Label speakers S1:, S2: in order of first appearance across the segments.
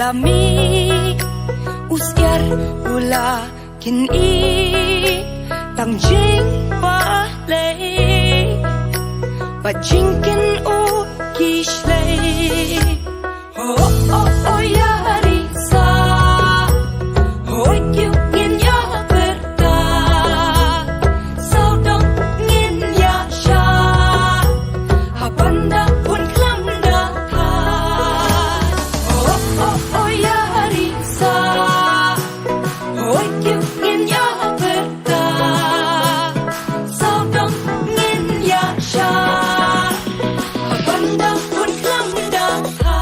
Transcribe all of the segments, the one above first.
S1: lami usyar ula kini tang jing ba lei ba jingkin u kishlei oh oh oh ya risa hoi kiu ngin ya berta sao dong ngin ya sha habanda pun klam da tha oh oh oh ya risa hoi kiu ngin ya berta sao dong ngin ya sha habanda pun klam da tha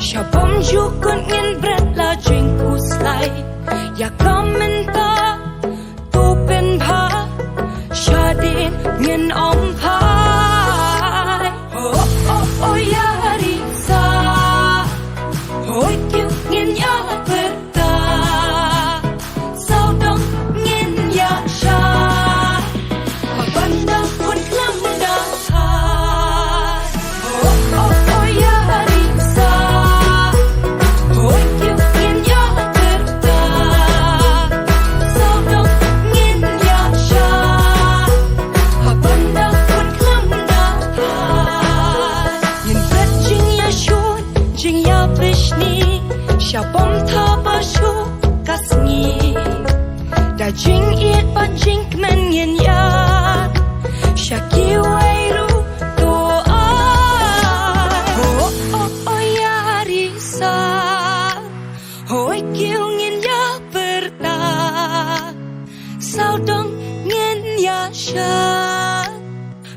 S1: Shabam jukun ngin bret la jing kuslai ya kamenta tu pen bha shadin ngin om phai oh oh oh ya risa hoi kiu ngin ya berta sao dong ngin ya sha abanda pun klam da thai oh oh oh ya risa hoi kiu ngin ya berta sao dong ngin ya sha habanda pun klam da thai yin bet jing ya shun jing ya vishni shabam tha ba shu kasni da jing it ba jing men yin ya shaki wai ru to ai oh oh oh ya risa hoi kiu ngin ya berta sao dong ngin ya sha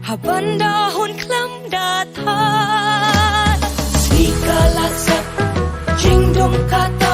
S1: habanda hun klam da tha segala sep jing dong kata